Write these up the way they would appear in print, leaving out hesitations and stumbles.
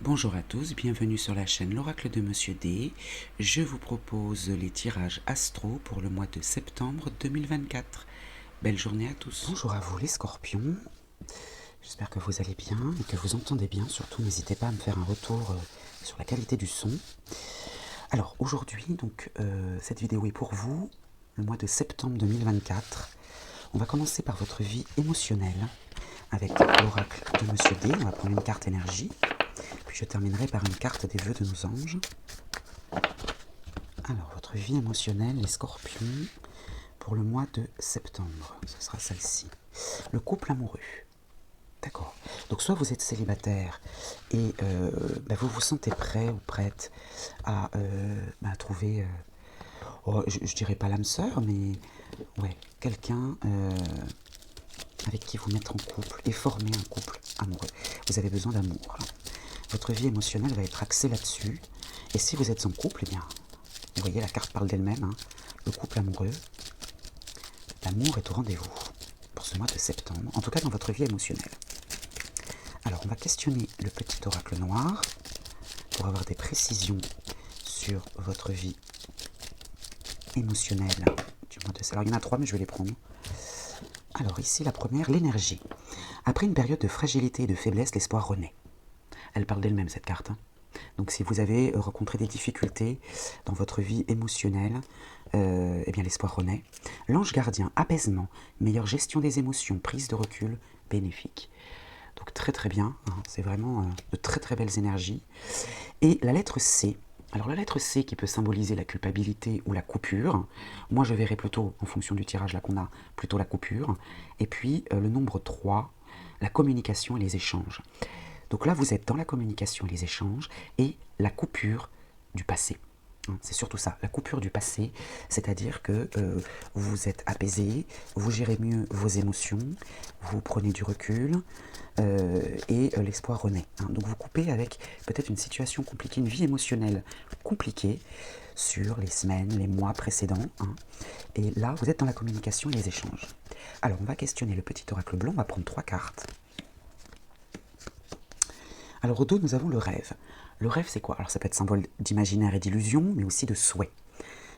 Bonjour à tous, bienvenue sur la chaîne L'Oracle de Monsieur D. Je vous propose les tirages astro pour le mois de septembre 2024. Belle journée à tous. Bonjour à vous les scorpions, j'espère que vous allez bien et que vous entendez bien. Surtout n'hésitez pas à me faire un retour sur la qualité du son. Alors aujourd'hui, cette vidéo est pour vous, le mois de septembre 2024. On va commencer par votre vie émotionnelle avec l'Oracle de Monsieur D. On va prendre une carte énergie. Puis je terminerai par une carte des vœux de nos anges. Alors, votre vie émotionnelle, les scorpions, pour le mois de septembre, ce sera celle-ci. Le couple amoureux. D'accord. Donc, soit vous êtes célibataire et vous vous sentez prêt ou prête à trouver, je dirais pas l'âme sœur, mais ouais, quelqu'un avec qui vous mettre en couple et former un couple amoureux. Vous avez besoin d'amour, là. Votre vie émotionnelle va être axée là-dessus. Et si vous êtes en couple, eh bien, vous voyez, la carte parle d'elle-même, hein, le couple amoureux. L'amour est au rendez-vous pour ce mois de septembre, en tout cas dans votre vie émotionnelle. Alors, on va questionner le petit oracle noir pour avoir des précisions sur votre vie émotionnelle du mois de septembre. Alors, il y en a 3, mais je vais les prendre. Alors, ici, la première, l'énergie. Après une période de fragilité et de faiblesse, l'espoir renaît. Elle parle d'elle-même, cette carte. Donc si vous avez rencontré des difficultés dans votre vie émotionnelle, eh bien l'espoir renaît. L'ange gardien, apaisement, meilleure gestion des émotions, prise de recul, bénéfique. Donc très très bien, hein, c'est vraiment de très très belles énergies. Et la lettre C. Alors la lettre C qui peut symboliser la culpabilité ou la coupure. Moi je verrais plutôt, en fonction du tirage là qu'on a, plutôt la coupure. Et puis le nombre 3, la communication et les échanges. Donc là, vous êtes dans la communication et les échanges et la coupure du passé. C'est surtout ça, la coupure du passé, c'est-à-dire que vous êtes apaisé, vous gérez mieux vos émotions, vous prenez du recul et l'espoir renaît. Donc vous coupez avec peut-être une situation compliquée, une vie émotionnelle compliquée sur les semaines, les mois précédents. Et là, vous êtes dans la communication et les échanges. Alors, on va questionner le petit oracle blanc, on va prendre 3 cartes. Alors au dos, nous avons le rêve. Le rêve, c'est quoi? Alors ça peut être symbole d'imaginaire et d'illusion, mais aussi de souhait.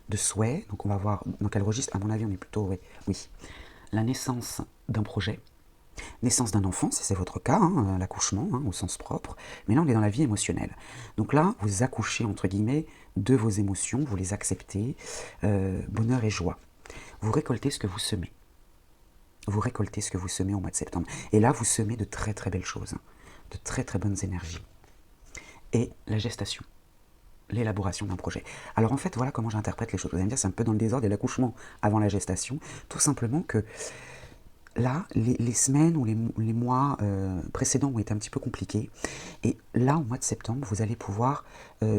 De souhait, donc on va voir dans quel registre. À mon avis, on est plutôt, oui, la naissance d'un projet, naissance d'un enfant, si c'est votre cas, l'accouchement, au sens propre. Mais là, on est dans la vie émotionnelle. Donc là, vous accouchez, entre guillemets, de vos émotions, vous les acceptez, bonheur et joie. Vous récoltez ce que vous semez. Vous récoltez ce que vous semez au mois de septembre. Et là, vous semez de très très belles choses, de très très bonnes énergies. Et la gestation, l'élaboration d'un projet. Alors en fait, voilà comment j'interprète les choses. Vous allez me dire, c'est un peu dans le désordre, et l'accouchement avant la gestation. Tout simplement que là, les semaines ou les mois précédents ont été un petit peu compliqués. Et là, au mois de septembre, vous allez pouvoir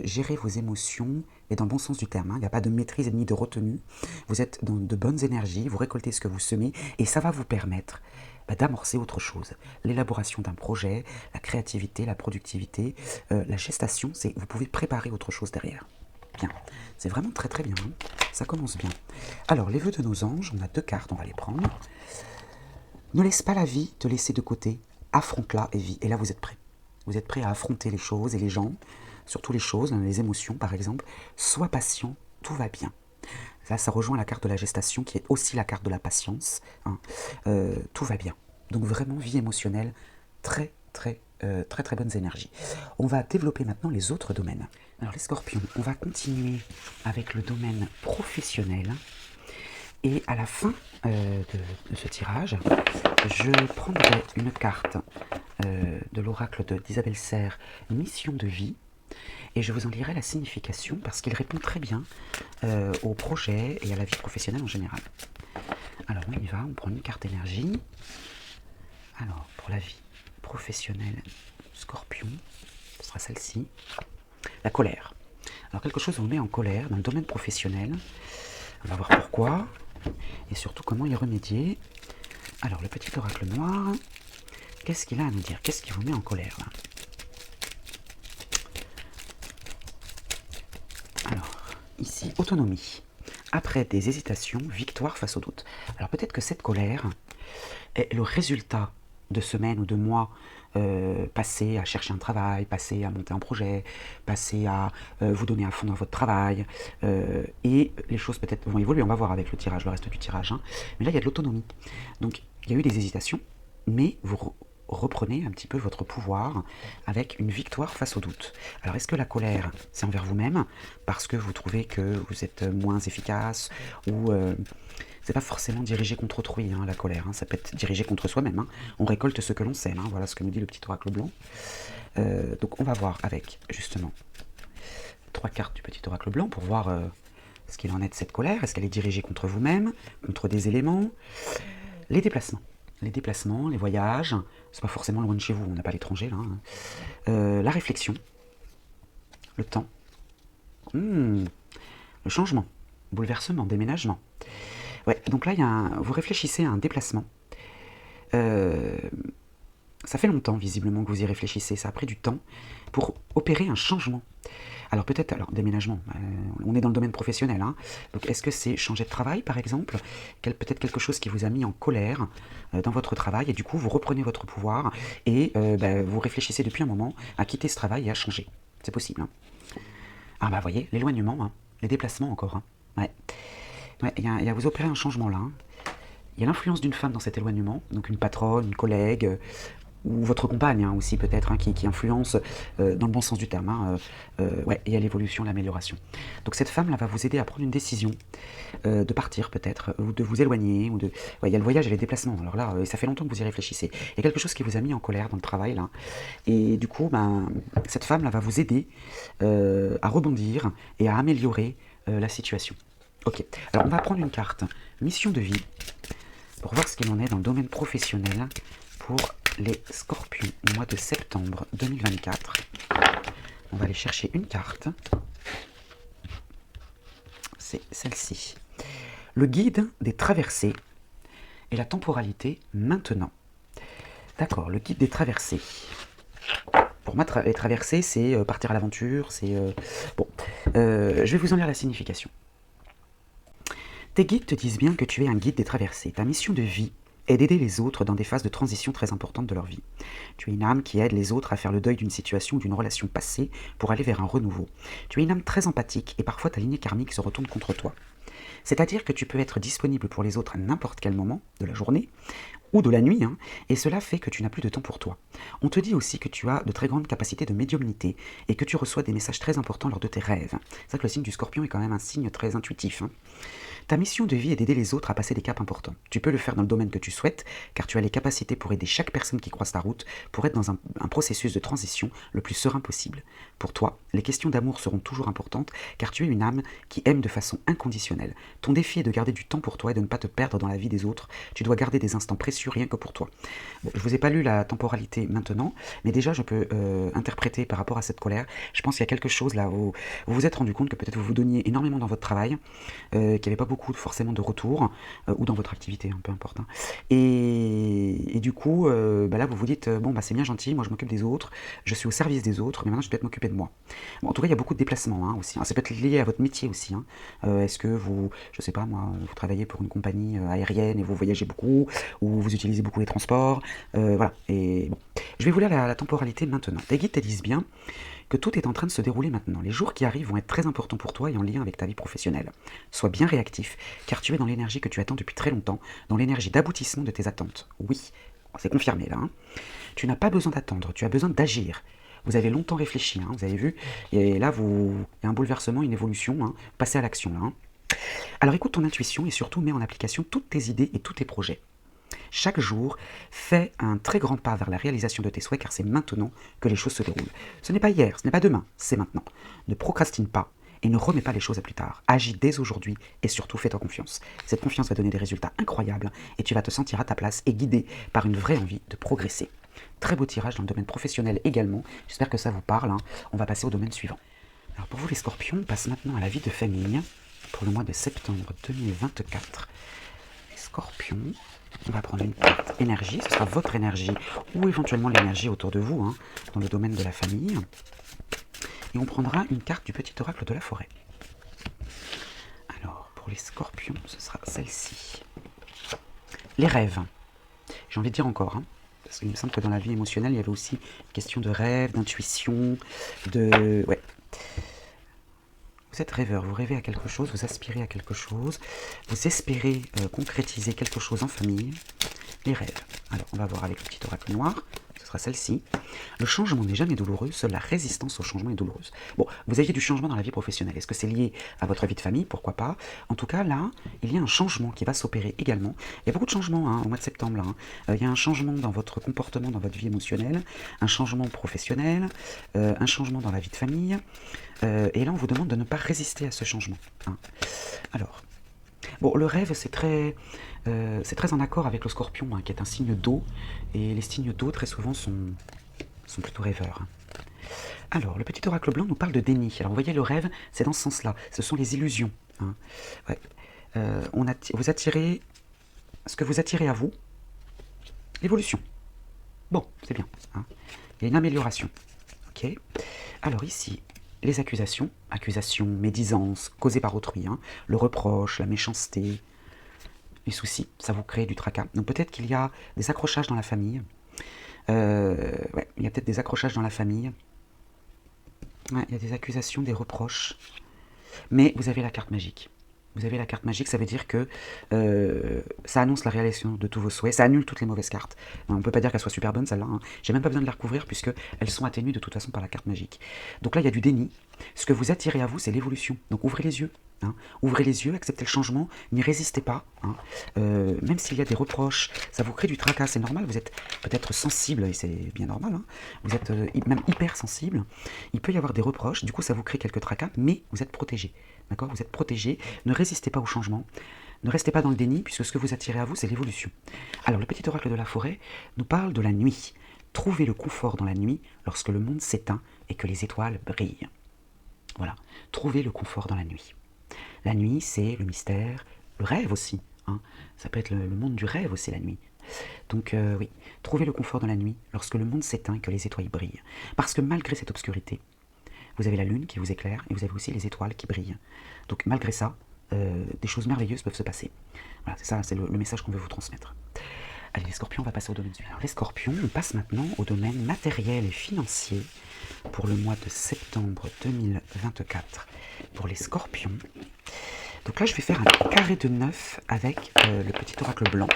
gérer vos émotions, et dans le bon sens du terme. Il n'y a pas de maîtrise ni de retenue. Vous êtes dans de bonnes énergies, vous récoltez ce que vous semez, et ça va vous permettre d'amorcer autre chose. L'élaboration d'un projet, la créativité, la productivité, la gestation, vous pouvez préparer autre chose derrière. Bien, c'est vraiment très très bien, ça commence bien. Alors, les vœux de nos anges, on a 2 cartes, on va les prendre. Ne laisse pas la vie te laisser de côté, affronte-la et vis. Et là, vous êtes prêt. Vous êtes prêt à affronter les choses et les gens, surtout les choses, les émotions par exemple. Sois patient, tout va bien. Là, ça rejoint la carte de la gestation qui est aussi la carte de la patience. Tout va bien. Donc vraiment, vie émotionnelle, très très bonnes énergies. On va développer maintenant les autres domaines. Alors les scorpions, on va continuer avec le domaine professionnel. Et à la fin de ce tirage, je prendrai une carte de l'oracle d'Isabelle Serre, Mission de vie, et je vous en dirai la signification parce qu'il répond très bien au projet et à la vie professionnelle en général. Alors on y va, on prend une carte énergie. Alors pour la vie professionnelle, Scorpion, ce sera celle-ci. La colère. Alors quelque chose vous met en colère dans le domaine professionnel. On va voir pourquoi et surtout comment y remédier. Alors le petit oracle noir, qu'est-ce qu'il a à nous dire? Qu'est-ce qui vous met en colère là? Alors, ici, autonomie. Après des hésitations, victoire face au doute. Alors peut-être que cette colère est le résultat de semaines ou de mois passés à chercher un travail, passés à monter un projet, passés à vous donner à fond dans votre travail, et les choses peut-être vont évoluer, on va voir avec le tirage, le reste du tirage, hein. Mais là il y a de l'autonomie. Donc il y a eu des hésitations, mais vous reprenez un petit peu votre pouvoir avec une victoire face au doute. Alors est-ce que la colère, c'est envers vous-même, parce que vous trouvez que vous êtes moins efficace, ou c'est pas forcément dirigé contre autrui, hein, la colère, hein, ça peut être dirigé contre soi-même, hein. On récolte ce que l'on sème, hein, voilà ce que nous dit le petit oracle blanc. Donc on va voir avec justement 3 cartes du petit oracle blanc pour voir ce qu'il en est de cette colère. Est-ce qu'elle est dirigée contre vous-même, contre des éléments? Les déplacements. Les déplacements, les voyages, c'est pas forcément loin de chez vous, on n'a pas l'étranger là, hein. La réflexion, le temps, le changement, bouleversement, déménagement. Ouais, donc là, vous réfléchissez à un déplacement. Ça fait longtemps, visiblement, que vous y réfléchissez. Ça a pris du temps pour opérer un changement. Alors peut-être, déménagement, on est dans le domaine professionnel, hein. Donc est-ce que c'est changer de travail, par exemple? Peut-être quelque chose qui vous a mis en colère dans votre travail, et du coup, vous reprenez votre pouvoir, et vous réfléchissez depuis un moment à quitter ce travail et à changer. C'est possible, hein. Ah bah, voyez, l'éloignement, hein, les déplacements encore, hein. Ouais. Ouais, vous opérez un changement là, hein. Il y a l'influence d'une femme dans cet éloignement, donc une patronne, une collègue, ou votre compagne, hein, aussi peut-être, hein, qui influence dans le bon sens du terme, hein, ouais, et à l'évolution, l'amélioration. Donc cette femme là va vous aider à prendre une décision, de partir peut-être, ou de vous éloigner, ou de... Ouais, il y a le voyage et les déplacements, alors là, ça fait longtemps que vous y réfléchissez. Il y a quelque chose qui vous a mis en colère dans le travail là, et du coup, cette femme là va vous aider à rebondir et à améliorer la situation. Ok, alors on va prendre une carte mission de vie pour voir ce qu'il en est dans le domaine professionnel pour les scorpions au mois de septembre 2024. On va aller chercher une carte. C'est celle-ci. Le guide des traversées et la temporalité maintenant. D'accord, le guide des traversées. Pour moi, les traversées, c'est partir à l'aventure, c'est... Bon, je vais vous en lire la signification. Tes guides te disent bien que tu es un guide des traversées. Ta mission de vie est d'aider les autres dans des phases de transition très importantes de leur vie. Tu es une âme qui aide les autres à faire le deuil d'une situation ou d'une relation passée pour aller vers un renouveau. Tu es une âme très empathique et parfois ta lignée karmique se retourne contre toi. C'est-à-dire que tu peux être disponible pour les autres à n'importe quel moment de la journée ou de la nuit, hein, et cela fait que tu n'as plus de temps pour toi. On te dit aussi que tu as de très grandes capacités de médiumnité et que tu reçois des messages très importants lors de tes rêves. C'est vrai que le signe du Scorpion est quand même un signe très intuitif, hein. Ta mission de vie est d'aider les autres à passer des caps importants. Tu peux le faire dans le domaine que tu souhaites, car tu as les capacités pour aider chaque personne qui croise ta route, pour être dans un processus de transition le plus serein possible. Pour toi, les questions d'amour seront toujours importantes, car tu es une âme qui aime de façon inconditionnelle. Ton défi est de garder du temps pour toi et de ne pas te perdre dans la vie des autres. Tu dois garder des instants précieux rien que pour toi. Bon, je vous ai pas lu la temporalité maintenant, mais déjà je peux interpréter par rapport à cette colère. Je pense qu'il y a quelque chose là où vous vous êtes rendu compte que peut-être vous vous donniez énormément dans votre travail, qu'il n'y avait pas beaucoup forcément de retour, ou dans votre activité, hein, peu importe, hein. Et du coup, là vous vous dites, bon c'est bien gentil, moi je m'occupe des autres, je suis au service des autres, mais maintenant je dois m'occuper de moi. Bon, en tout cas, il y a beaucoup de déplacements, hein, aussi, hein. Ça peut être lié à votre métier aussi, hein. Est-ce que vous, je sais pas moi, vous travaillez pour une compagnie aérienne et vous voyagez beaucoup, ou vous utilisez beaucoup les transports, voilà. Et bon, je vais vous lire la temporalité maintenant. Les guides te disent bien que tout est en train de se dérouler maintenant. Les jours qui arrivent vont être très importants pour toi et en lien avec ta vie professionnelle. Sois bien réactif, car tu es dans l'énergie que tu attends depuis très longtemps, dans l'énergie d'aboutissement de tes attentes. Oui, c'est confirmé là, hein. Tu n'as pas besoin d'attendre, tu as besoin d'agir. Vous avez longtemps réfléchi, hein, vous avez vu, et là, il y a un bouleversement, une évolution, hein. Passez à l'action là, hein. Alors écoute ton intuition et surtout mets en application toutes tes idées et tous tes projets. Chaque jour, fais un très grand pas vers la réalisation de tes souhaits, car c'est maintenant que les choses se déroulent. Ce n'est pas hier, ce n'est pas demain, c'est maintenant. Ne procrastine pas et ne remets pas les choses à plus tard. Agis dès aujourd'hui et surtout fais-toi confiance. Cette confiance va donner des résultats incroyables et tu vas te sentir à ta place et guidé par une vraie envie de progresser. Très beau tirage dans le domaine professionnel également. J'espère que ça vous parle, hein. On va passer au domaine suivant. Alors pour vous les scorpions, on passe maintenant à la vie de famille pour le mois de septembre 2024. Les scorpions, on va prendre une carte énergie, ce sera votre énergie ou éventuellement l'énergie autour de vous, hein, dans le domaine de la famille. Et on prendra une carte du petit oracle de la forêt. Alors, pour les scorpions, ce sera celle-ci. Les rêves. J'ai envie de dire encore, hein, Parce qu'il me semble que dans la vie émotionnelle, il y avait aussi une question de rêve, d'intuition, de... Ouais. Vous êtes rêveur, vous rêvez à quelque chose, vous aspirez à quelque chose, vous espérez concrétiser quelque chose en famille. Les rêves. Alors, on va voir avec le petit oracle noir. Ce sera celle-ci. Le changement n'est jamais douloureux, seule la résistance au changement est douloureuse. Bon, vous aviez du changement dans la vie professionnelle. Est-ce que c'est lié à votre vie de famille? Pourquoi pas? En tout cas, là, il y a un changement qui va s'opérer également. Il y a beaucoup de changements au mois de septembre. Là, il y a un changement dans votre comportement, dans votre vie émotionnelle, un changement professionnel, un changement dans la vie de famille. Et là, on vous demande de ne pas résister à ce changement. Alors, bon, le rêve, c'est très en accord avec le scorpion, qui est un signe d'eau. Et les signes d'eau, très souvent, sont plutôt rêveurs. Alors, le petit oracle blanc nous parle de déni. Alors, vous voyez, le rêve, c'est dans ce sens-là. Ce sont les illusions. Ouais. Vous attirez... Ce que vous attirez à vous, l'évolution. Bon, c'est bien. Il y a une amélioration. Ok. Alors, ici... Les accusations, médisance, causées par autrui, le reproche, la méchanceté, les soucis, ça vous crée du tracas. Donc peut-être qu'il y a des accrochages dans la famille. Ouais, il y a peut-être des accrochages dans la famille. Ouais, il y a des accusations, des reproches. Mais vous avez la carte magique. Vous avez la carte magique, ça veut dire que ça annonce la réalisation de tous vos souhaits, ça annule toutes les mauvaises cartes. On ne peut pas dire qu'elle soit super bonne celle-là, j'ai même pas besoin de la recouvrir puisqu'elles sont atténuées de toute façon par la carte magique. Donc là il y a du déni, ce que vous attirez à vous c'est l'évolution, donc ouvrez les yeux. Ouvrez les yeux, acceptez le changement, n'y résistez pas. Même s'il y a des reproches, ça vous crée du tracas, c'est normal, vous êtes peut-être sensible, et c'est bien normal, vous êtes même hyper sensible, il peut y avoir des reproches, du coup ça vous crée quelques tracas, mais vous êtes protégé. D'accord? Vous êtes protégé, ne résistez pas au changement, ne restez pas dans le déni, puisque ce que vous attirez à vous, c'est l'évolution. Alors, le petit oracle de la forêt nous parle de la nuit. Trouvez le confort dans la nuit lorsque le monde s'éteint et que les étoiles brillent. Voilà, trouvez le confort dans la nuit. La nuit, c'est le mystère, le rêve aussi. Ça peut être le monde du rêve aussi, la nuit. Donc oui, trouvez le confort dans la nuit lorsque le monde s'éteint et que les étoiles brillent. Parce que malgré cette obscurité, vous avez la lune qui vous éclaire et vous avez aussi les étoiles qui brillent. Donc malgré ça, des choses merveilleuses peuvent se passer. Voilà, c'est ça, c'est le message qu'on veut vous transmettre. Allez les scorpions, on va passer au domaine suivant. Alors les scorpions, on passe maintenant au domaine matériel et financier pour le mois de septembre 2024 pour les scorpions. Donc là je vais faire un carré de 9 avec le petit oracle blanc.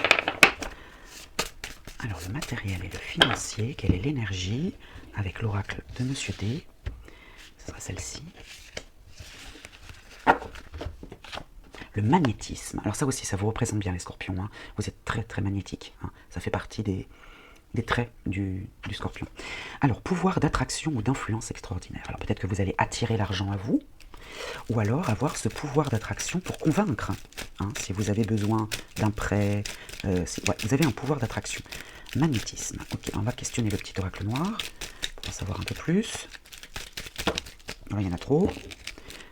Alors le matériel et le financier, quelle est l'énergie avec l'oracle de Monsieur D. Ce sera celle-ci. Le magnétisme. Alors ça aussi, ça vous représente bien les scorpions. Vous êtes très très magnétique. Ça fait partie des traits du scorpion. Alors, pouvoir d'attraction ou d'influence extraordinaire. Alors peut-être que vous allez attirer l'argent à vous, ou alors avoir ce pouvoir d'attraction pour convaincre. Si vous avez besoin d'un prêt, vous avez un pouvoir d'attraction. Magnétisme. Ok, on va questionner le petit oracle noir pour en savoir un peu plus. Alors, il y en a trop.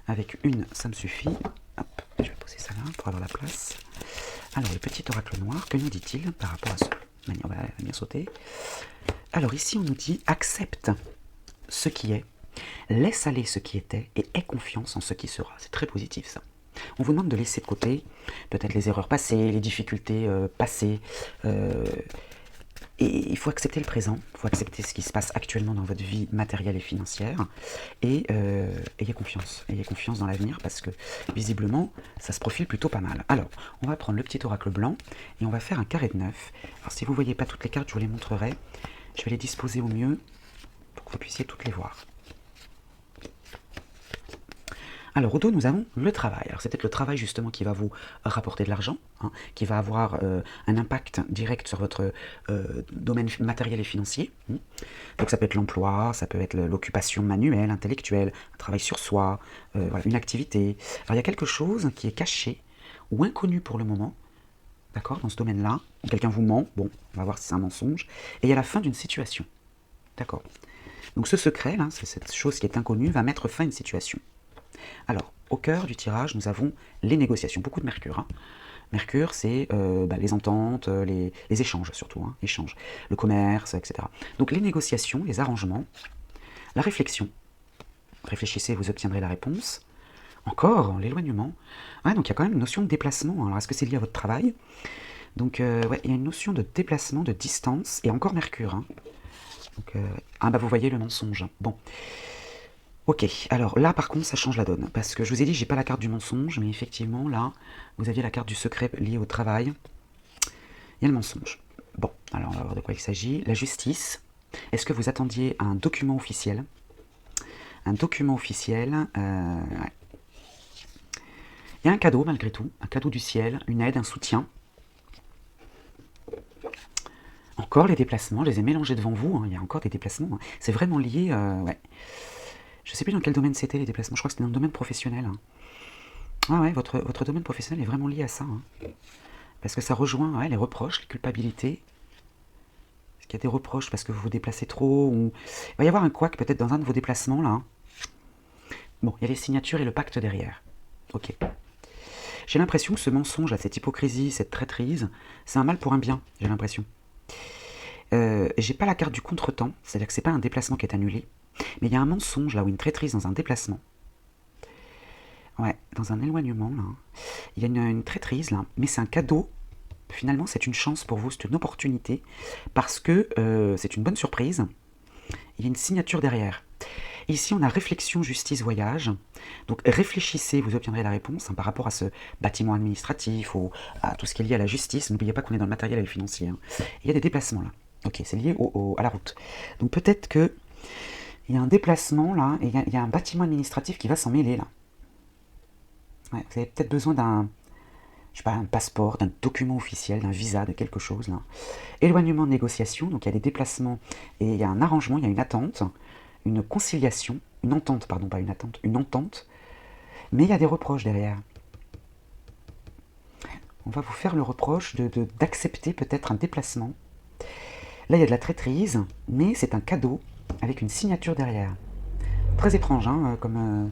Avec une, ça me suffit. Hop, je vais poser ça là pour avoir la place. Alors, le petit oracle noir, que nous dit-il par rapport à ce... On va bien sauter. Alors, ici, on nous dit « Accepte ce qui est, laisse aller ce qui était et aie confiance en ce qui sera ». C'est très positif, ça. On vous demande de laisser de côté peut-être les erreurs passées, les difficultés passées, et il faut accepter le présent, il faut accepter ce qui se passe actuellement dans votre vie matérielle et financière, et ayez confiance dans l'avenir, parce que visiblement, ça se profile plutôt pas mal. Alors, on va prendre le petit oracle blanc, et on va faire un carré de 9. Alors si vous ne voyez pas toutes les cartes, je vous les montrerai, je vais les disposer au mieux, pour que vous puissiez toutes les voir. Alors au dos, nous avons le travail. Alors c'est peut-être le travail justement qui va vous rapporter de l'argent, qui va avoir un impact direct sur votre domaine matériel et financier. Donc ça peut être l'emploi, ça peut être l'occupation manuelle, intellectuelle, un travail sur soi, voilà, une activité. Alors il y a quelque chose qui est caché ou inconnu pour le moment, d'accord, dans ce domaine-là. Quelqu'un vous ment, bon, on va voir si c'est un mensonge, et il y a la fin d'une situation. D'accord. Donc ce secret, là, c'est cette chose qui est inconnue, va mettre fin à une situation. Alors, au cœur du tirage, nous avons les négociations, beaucoup de Mercure. Mercure, c'est les ententes, les échanges surtout, échanges, le commerce, etc. Donc les négociations, les arrangements, la réflexion. Réfléchissez, vous obtiendrez la réponse. Encore, l'éloignement. Donc il y a quand même une notion de déplacement. Alors est-ce que c'est lié à votre travail? Donc, ouais, il y a une notion de déplacement, de distance, et encore Mercure. Hein. Donc, ah bah vous voyez le mensonge. Bon. Ok, alors là par contre ça change la donne, parce que je vous ai dit j'ai pas la carte du mensonge, mais effectivement là, vous aviez la carte du secret lié au travail, il y a le mensonge. Bon, alors on va voir de quoi il s'agit. La justice, est-ce que vous attendiez un document officiel? Un document officiel, ouais. Il y a un cadeau malgré tout, un cadeau du ciel, une aide, un soutien. Encore les déplacements, je les ai mélangés devant vous, hein, il y a encore des déplacements, hein. C'est vraiment lié, ouais. Je sais plus dans quel domaine c'était les déplacements, je crois que c'était dans le domaine professionnel. Hein. Ah ouais, votre domaine professionnel est vraiment lié à ça. Hein. Parce que ça rejoint ouais, les reproches, les culpabilités. Est-ce qu'il y a des reproches parce que vous vous déplacez trop ou... Il va y avoir un couac peut-être dans un de vos déplacements là. Hein. Bon, il y a les signatures et le pacte derrière. Ok. J'ai l'impression que ce mensonge, cette hypocrisie, cette traîtrise, c'est un mal pour un bien, j'ai l'impression. J'ai pas la carte du contretemps, c'est-à-dire que c'est pas un déplacement qui est annulé, mais il y a un mensonge là, ou une traîtrise dans un déplacement. Ouais, dans un éloignement là. Il y a une traîtrise là, mais c'est un cadeau. Finalement, c'est une chance pour vous, c'est une opportunité, parce que c'est une bonne surprise. Il y a une signature derrière. Ici, on a réflexion, justice, voyage. Donc, réfléchissez, vous obtiendrez la réponse hein, par rapport à ce bâtiment administratif ou à tout ce qui est lié à la justice. N'oubliez pas qu'on est dans le matériel et le financier. Hein. Il y a des déplacements là. Ok, c'est lié à la route. Donc, peut-être qu'il y a un déplacement là, et il y a un bâtiment administratif qui va s'en mêler là. Ouais, vous avez peut-être besoin d'un, je sais pas, un passeport, d'un document officiel, d'un visa, de quelque chose là. Éloignement, négociation, donc il y a des déplacements et il y a un arrangement, il y a une attente, une conciliation, une entente, pardon, pas une attente, une entente, mais il y a des reproches derrière. On va vous faire le reproche d'accepter peut-être un déplacement. Là, il y a de la traîtrise, mais c'est un cadeau avec une signature derrière. Très étrange, hein, comme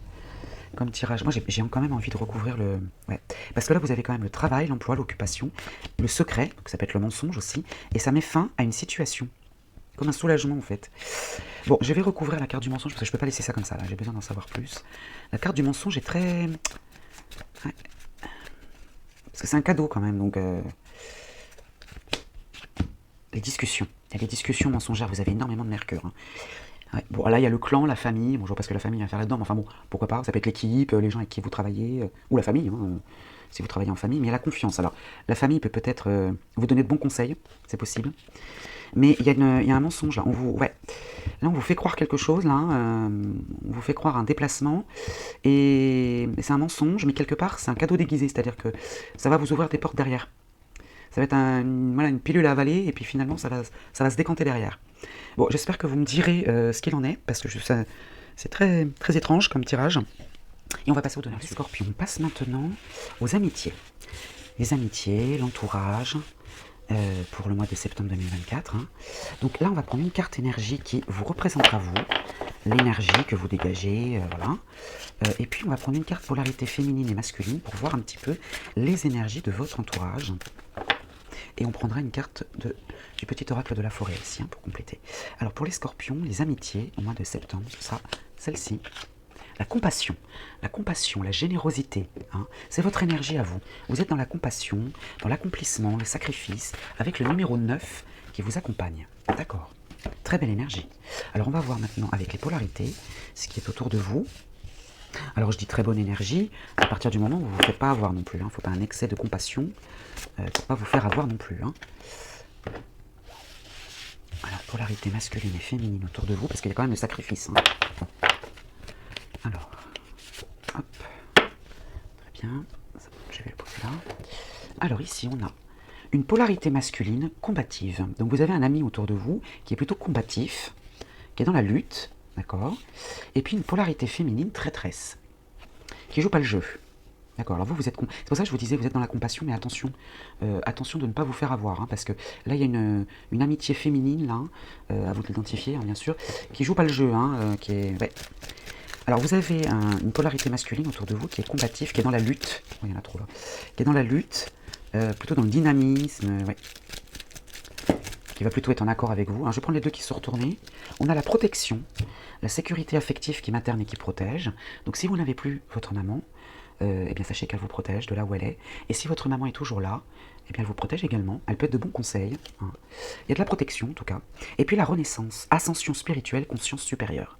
tirage. Moi, j'ai quand même envie de recouvrir le... Ouais. Parce que là, vous avez quand même le travail, l'emploi, l'occupation, le secret, donc ça peut être le mensonge aussi, et ça met fin à une situation. Comme un soulagement, en fait. Bon, je vais recouvrir la carte du mensonge, parce que je ne peux pas laisser ça comme ça, là. J'ai besoin d'en savoir plus. La carte du mensonge est très... Ouais. Parce que c'est un cadeau, quand même, donc... Les discussions. Il y a les discussions mensongères, vous avez énormément de mercure. Hein. Ouais. Bon, là, il y a le clan, la famille. Bon, je vois pas ce que la famille va faire là-dedans, mais enfin bon, pourquoi pas. Ça peut être l'équipe, les gens avec qui vous travaillez, ou la famille, hein, si vous travaillez en famille, mais il y a la confiance. Alors, la famille peut peut-être vous donner de bons conseils, c'est possible. Mais il y a un mensonge, là. Là, on vous fait croire quelque chose, là. On vous fait croire un déplacement. Et c'est un mensonge, mais quelque part, c'est un cadeau déguisé. C'est-à-dire que ça va vous ouvrir des portes derrière. Ça va être une pilule à avaler, et puis finalement, ça va se décanter derrière. Bon, j'espère que vous me direz ce qu'il en est, parce que c'est très, très étrange comme tirage. Et on va passer au donneur du Scorpion. On passe maintenant aux amitiés. Les amitiés, l'entourage, pour le mois de septembre 2024. Hein. Donc là, on va prendre une carte énergie qui vous représentera vous, l'énergie que vous dégagez, voilà. Et puis, on va prendre une carte polarité féminine et masculine pour voir un petit peu les énergies de votre entourage. Et on prendra une carte du petit oracle de la forêt aussi, hein, pour compléter. Alors pour les scorpions, les amitiés, au mois de septembre, ce sera celle-ci. La compassion, la générosité, hein, c'est votre énergie à vous. Vous êtes dans la compassion, dans l'accomplissement, le sacrifice, avec le numéro 9 qui vous accompagne. D'accord. Très belle énergie. Alors on va voir maintenant avec les polarités, ce qui est autour de vous. Alors je dis très bonne énergie, à partir du moment où vous ne vous faites pas avoir non plus. Il ne faut pas un excès de compassion pour ne pas vous faire avoir non plus. Hein. Alors polarité masculine et féminine autour de vous, parce qu'il y a quand même le sacrifice. Hein. Alors, hop, très bien, je vais le poser là. Alors ici on a une polarité masculine combative. Donc vous avez un ami autour de vous qui est plutôt combatif, qui est dans la lutte, d'accord. Et puis une polarité féminine traîtresse, qui joue pas le jeu. D'accord, alors vous êtes... C'est pour ça que je vous disais, vous êtes dans la compassion, mais attention, attention de ne pas vous faire avoir, hein, parce que là, il y a une amitié féminine, là, à vous l'identifier, hein, bien sûr, qui joue pas le jeu, hein, qui est... Ouais. Alors vous avez une polarité masculine autour de vous qui est combatif, qui est dans la lutte, oh, il y en a trop là, qui est dans la lutte, plutôt dans le dynamisme, ouais, qui va plutôt être en accord avec vous. Alors, je vais prendre les deux qui sont retournés. On a la protection, la sécurité affective qui est materne et qui protège. Donc si vous n'avez plus votre maman, eh bien sachez qu'elle vous protège de là où elle est. Et si votre maman est toujours là, eh bien elle vous protège également. Elle peut être de bons conseils. Hein. Il y a de la protection en tout cas. Et puis la renaissance, ascension spirituelle, conscience supérieure.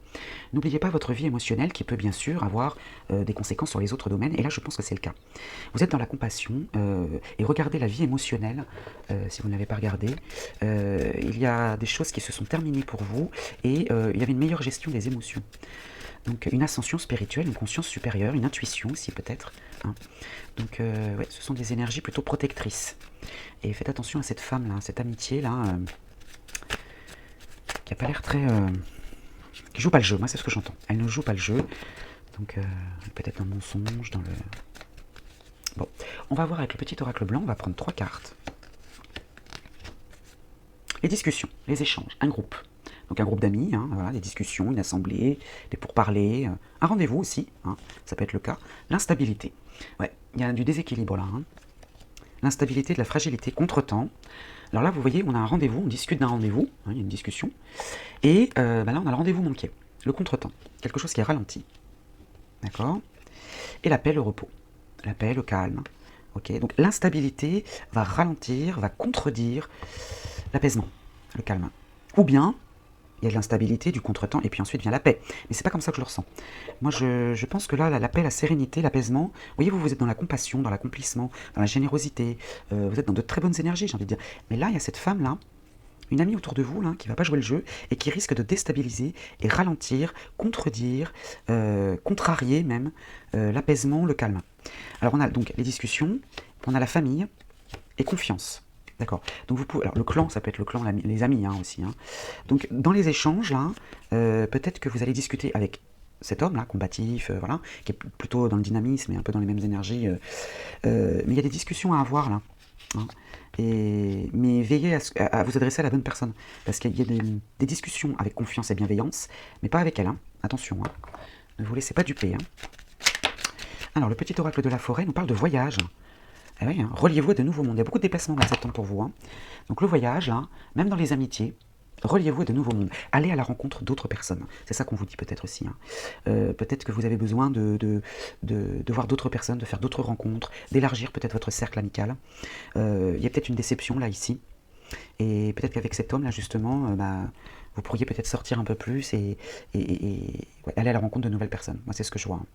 N'oubliez pas votre vie émotionnelle qui peut bien sûr avoir des conséquences sur les autres domaines. Et là je pense que c'est le cas. Vous êtes dans la compassion et regardez la vie émotionnelle. Si vous ne l'avez pas regardé, il y a des choses qui se sont terminées pour vous et il y avait une meilleure gestion des émotions. Donc une ascension spirituelle, une conscience supérieure, une intuition aussi peut-être. Hein. Donc ouais, ce sont des énergies plutôt protectrices. Et faites attention à cette femme-là, cette amitié-là, qui n'a pas l'air très... qui joue pas le jeu, moi c'est ce que j'entends. Elle ne joue pas le jeu, donc peut-être un mensonge dans le... Bon, on va voir avec le petit oracle blanc, on va prendre 3 cartes. Les discussions, les échanges, un groupe. Donc un groupe d'amis, hein, voilà, des discussions, une assemblée, des pourparlers, un rendez-vous aussi, hein, ça peut être le cas. L'instabilité, ouais, il y a du déséquilibre là. Hein. L'instabilité, de la fragilité, contretemps. Alors là, vous voyez, on a un rendez-vous, on discute d'un rendez-vous, hein, il y a une discussion. Et là, on a le rendez-vous manqué, le contretemps, quelque chose qui est ralenti. D'accord. Et la paix, le repos. La paix, le calme. Ok. Donc l'instabilité va ralentir, va contredire l'apaisement, le calme. Ou bien, il y a de l'instabilité, du contretemps, et puis ensuite vient la paix. Mais c'est pas comme ça que je le ressens. Moi, je pense que là, la paix, la sérénité, l'apaisement, vous voyez, vous êtes dans la compassion, dans l'accomplissement, dans la générosité, vous êtes dans de très bonnes énergies, j'ai envie de dire. Mais là, il y a cette femme-là, une amie autour de vous, là, qui va pas jouer le jeu, et qui risque de déstabiliser et ralentir, contredire, contrarier même, l'apaisement, le calme. Alors, on a donc les discussions, on a la famille, et confiance. D'accord. Donc vous pouvez, alors le clan, ça peut être le clan, les amis hein, aussi. Hein. Donc dans les échanges, là, peut-être que vous allez discuter avec cet homme-là, combatif, voilà, qui est plutôt dans le dynamisme et un peu dans les mêmes énergies. Mais il y a des discussions à avoir là. Hein. Mais veillez à vous adresser à la bonne personne. Parce qu'il y a des discussions avec confiance et bienveillance, mais pas avec elle. Hein. Attention, hein. Ne vous laissez pas duper. Hein. Alors le petit oracle de la forêt nous parle de voyage. Eh oui, hein, reliez-vous à de nouveaux mondes. Il y a beaucoup de déplacements dans septembre pour vous. Hein. Donc le voyage, là, même dans les amitiés, reliez-vous à de nouveaux mondes. Allez à la rencontre d'autres personnes. C'est ça qu'on vous dit peut-être aussi. Hein. Peut-être que vous avez besoin de voir d'autres personnes, de faire d'autres rencontres, d'élargir peut-être votre cercle amical. Il y a peut-être une déception là, ici. Et peut-être qu'avec cet homme-là, justement, vous pourriez peut-être sortir un peu plus et ouais, aller à la rencontre de nouvelles personnes. Moi, c'est ce que je vois. Hein.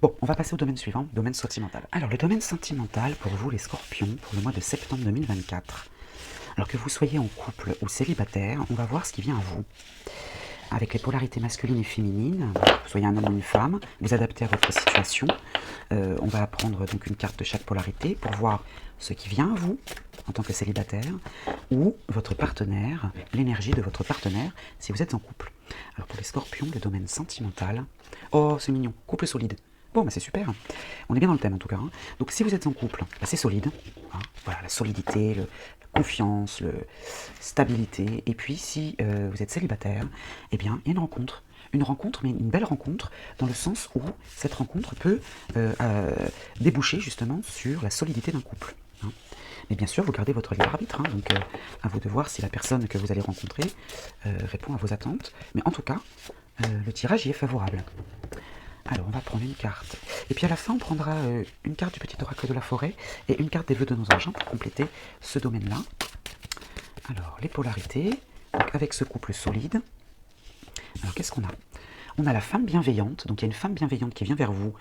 Bon, on va passer au domaine suivant, domaine sentimental. Alors, le domaine sentimental pour vous, les scorpions, pour le mois de septembre 2024. Alors que vous soyez en couple ou célibataire, on va voir ce qui vient à vous. Avec les polarités masculines et féminines, que vous soyez un homme ou une femme, vous adaptez à votre situation. On va prendre donc une carte de chaque polarité pour voir ce qui vient à vous en tant que célibataire ou votre partenaire, l'énergie de votre partenaire si vous êtes en couple. Alors pour les scorpions, le domaine sentimental, oh c'est mignon, couple solide. Bon, bah c'est super. On est bien dans le thème en tout cas. Hein. Donc si vous êtes en couple, bah, c'est solide. Hein. Voilà, la solidité, la confiance, la stabilité. Et puis si vous êtes célibataire, eh bien il y a une rencontre. Une rencontre, mais une belle rencontre, dans le sens où cette rencontre peut déboucher justement sur la solidité d'un couple. Hein. Mais bien sûr, vous gardez votre libre arbitre. Hein, donc à vous de voir si la personne que vous allez rencontrer répond à vos attentes. Mais en tout cas, le tirage y est favorable. Alors, on va prendre une carte. Et puis à la fin, on prendra une carte du petit oracle de la forêt et une carte des vœux de nos argents pour compléter ce domaine-là. Alors, les polarités, donc avec ce couple solide. Alors, qu'est-ce qu'on a ? On a la femme bienveillante, donc il y a une femme bienveillante qui vient vers vous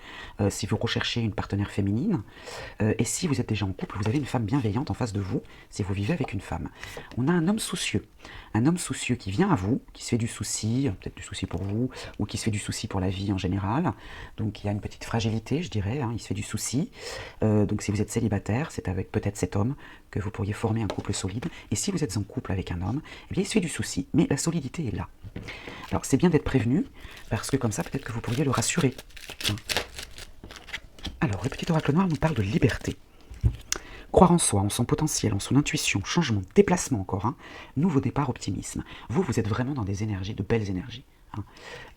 si vous recherchez une partenaire féminine. Et si vous êtes déjà en couple, vous avez une femme bienveillante en face de vous si vous vivez avec une femme. On a un homme soucieux qui vient à vous, qui se fait du souci, peut-être du souci pour vous, ou qui se fait du souci pour la vie en général. Donc il y a une petite fragilité, je dirais, hein, il se fait du souci. Donc si vous êtes célibataire, c'est avec peut-être cet homme que vous pourriez former un couple solide. Et si vous êtes en couple avec un homme, eh bien il se fait du souci, mais la solidité est là. Alors c'est bien d'être prévenu, parce que comme ça peut-être que vous pourriez le rassurer. Alors le petit oracle noir nous parle de liberté. Croire en soi, en son potentiel, en son intuition, changement, déplacement encore, hein, nouveau départ, optimisme. Vous êtes vraiment dans des énergies, de belles énergies. Hein.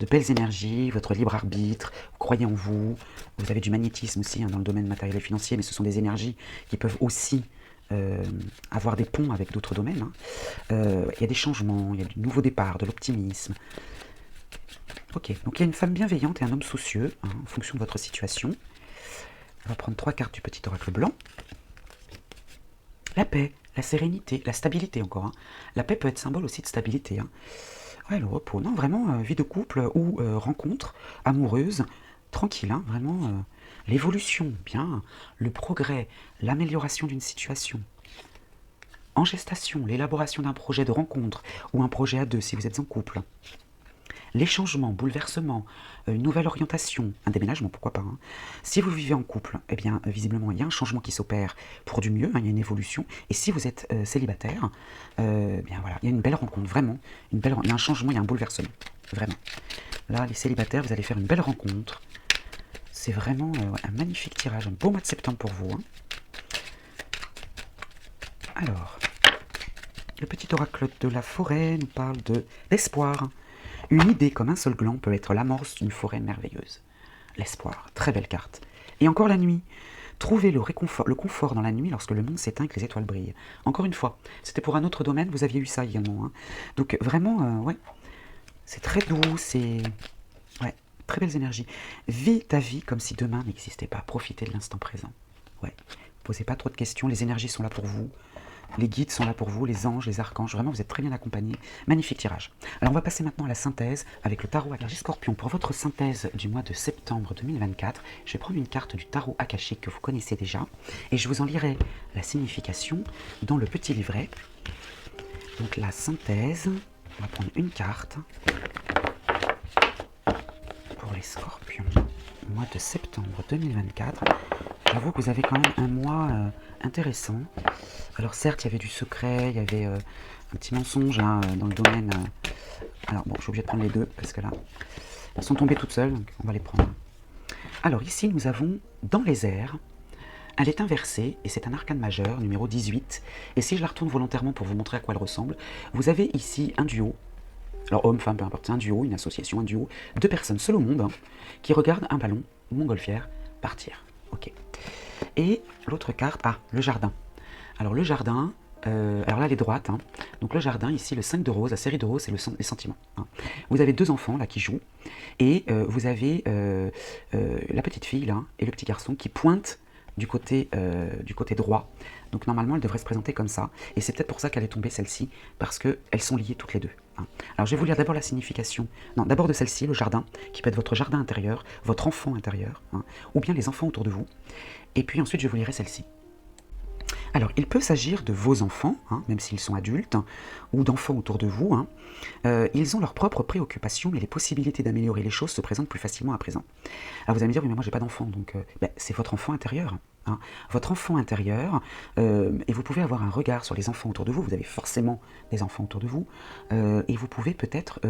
De belles énergies, votre libre arbitre, vous croyez en vous, vous avez du magnétisme aussi hein, dans le domaine matériel et financier, mais ce sont des énergies qui peuvent aussi avoir des ponts avec d'autres domaines. Hein. Il y a des changements, il y a du nouveau départ, de l'optimisme. Ok, donc il y a une femme bienveillante et un homme soucieux, hein, en fonction de votre situation. On va prendre 3 cartes du petit oracle blanc. La paix, la sérénité, la stabilité encore. Hein. La paix peut être symbole aussi de stabilité. Hein. Ouais, le repos. Non, vraiment, vie de couple ou rencontre amoureuse, tranquille. Hein, vraiment, l'évolution, bien. Le progrès, l'amélioration d'une situation. En gestation, l'élaboration d'un projet de rencontre ou un projet à deux si vous êtes en couple. Les changements, bouleversements, une nouvelle orientation, un déménagement, pourquoi pas. Hein. Si vous vivez en couple, eh bien, visiblement, il y a un changement qui s'opère pour du mieux, hein, il y a une évolution. Et si vous êtes célibataire, bien voilà, il y a une belle rencontre, vraiment. Il y a un changement, il y a un bouleversement, vraiment. Là, les célibataires, vous allez faire une belle rencontre. C'est vraiment un magnifique tirage, un beau mois de septembre pour vous. Hein. Alors, le petit oracle de la forêt nous parle d'espoir. Une idée comme un seul gland peut être l'amorce d'une forêt merveilleuse. L'espoir, très belle carte. Et encore la nuit. Trouvez le confort dans la nuit lorsque le monde s'éteint et que les étoiles brillent. Encore une fois, c'était pour un autre domaine, vous aviez eu ça également. Hein. Donc vraiment, ouais, c'est très doux, c'est... Ouais, très belles énergies. Vis ta vie comme si demain n'existait pas. Profitez de l'instant présent. Ouais, posez pas trop de questions, les énergies sont là pour vous. Les guides sont là pour vous, les anges, les archanges, vraiment vous êtes très bien accompagnés. Magnifique tirage. Alors on va passer maintenant à la synthèse avec le tarot akashique. Scorpion, pour votre synthèse du mois de septembre 2024, je vais prendre une carte du tarot akashique que vous connaissez déjà et je vous en lirai la signification dans le petit livret. Donc la synthèse, on va prendre une carte pour les scorpions, mois de septembre 2024. J'avoue que vous avez quand même un mois intéressant. Alors certes, il y avait du secret, il y avait un petit mensonge là, dans le domaine. Alors bon, je suis obligé de prendre les deux parce que là, elles sont tombées toutes seules, donc on va les prendre. Alors ici, nous avons dans les airs, elle est inversée et c'est un arcane majeur, numéro 18. Et si je la retourne volontairement pour vous montrer à quoi elle ressemble, vous avez ici un duo. Alors homme, femme, peu importe, c'est un duo, une association, un duo, deux personnes seules au monde hein, qui regardent un ballon, une montgolfière, partir. Ok. Et l'autre carte, le jardin. Alors le jardin, alors là elle est droite, hein. Donc le jardin, ici le 5 de rose, la série de rose, c'est les sentiments. Hein. Vous avez deux enfants là qui jouent, et vous avez la petite fille là, et le petit garçon qui pointent du côté droit. Donc normalement elle devrait se présenter comme ça, et c'est peut-être pour ça qu'elle est tombée celle-ci, parce qu'elles sont liées toutes les deux. Hein. Alors je vais vous lire d'abord la signification, non d'abord de celle-ci, le jardin, qui peut être votre jardin intérieur, votre enfant intérieur, hein, ou bien les enfants autour de vous, et puis ensuite je vous lirai celle-ci. Alors, il peut s'agir de vos enfants, hein, même s'ils sont adultes, hein, ou d'enfants autour de vous. Hein. Ils ont leurs propres préoccupations, mais les possibilités d'améliorer les choses se présentent plus facilement à présent. Alors vous allez me dire, oui, mais moi j'ai pas d'enfant, donc c'est votre enfant intérieur. Hein. Votre enfant intérieur, et vous pouvez avoir un regard sur les enfants autour de vous, vous avez forcément des enfants autour de vous, et vous pouvez peut-être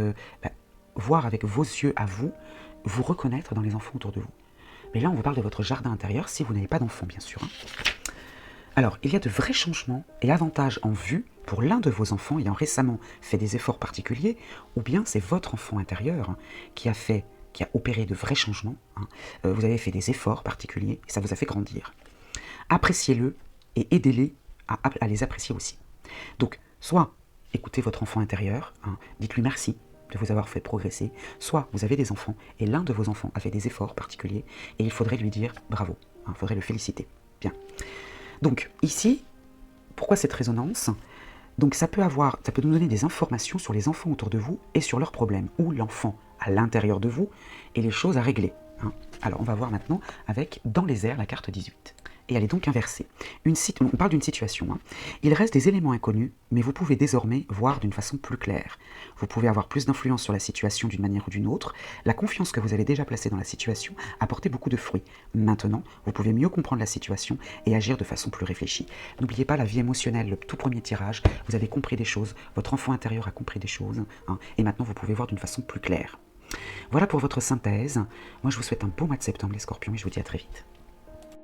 voir avec vos yeux à vous, vous reconnaître dans les enfants autour de vous. Mais là, on vous parle de votre jardin intérieur, si vous n'avez pas d'enfant, bien sûr. Hein. Alors, il y a de vrais changements et avantages en vue pour l'un de vos enfants ayant récemment fait des efforts particuliers, ou bien c'est votre enfant intérieur qui a opéré de vrais changements. Hein. Vous avez fait des efforts particuliers et ça vous a fait grandir. Appréciez-le et aidez-les à les apprécier aussi. Donc, soit écoutez votre enfant intérieur, hein, dites-lui merci de vous avoir fait progresser, soit vous avez des enfants et l'un de vos enfants a fait des efforts particuliers et il faudrait lui dire bravo, il faudrait le féliciter. Bien. Donc ici, pourquoi cette résonance? Donc ça peut nous donner des informations sur les enfants autour de vous et sur leurs problèmes, ou l'enfant à l'intérieur de vous et les choses à régler. Hein. Alors on va voir maintenant avec dans les airs la carte 18. Et elle est donc inversée. On parle d'une situation. Hein. Il reste des éléments inconnus, mais vous pouvez désormais voir d'une façon plus claire. Vous pouvez avoir plus d'influence sur la situation d'une manière ou d'une autre. La confiance que vous avez déjà placée dans la situation a porté beaucoup de fruits. Maintenant, vous pouvez mieux comprendre la situation et agir de façon plus réfléchie. N'oubliez pas la vie émotionnelle, le tout premier tirage. Vous avez compris des choses, votre enfant intérieur a compris des choses, hein, et maintenant vous pouvez voir d'une façon plus claire. Voilà pour votre synthèse. Moi je vous souhaite un beau mois de septembre les scorpions et je vous dis à très vite.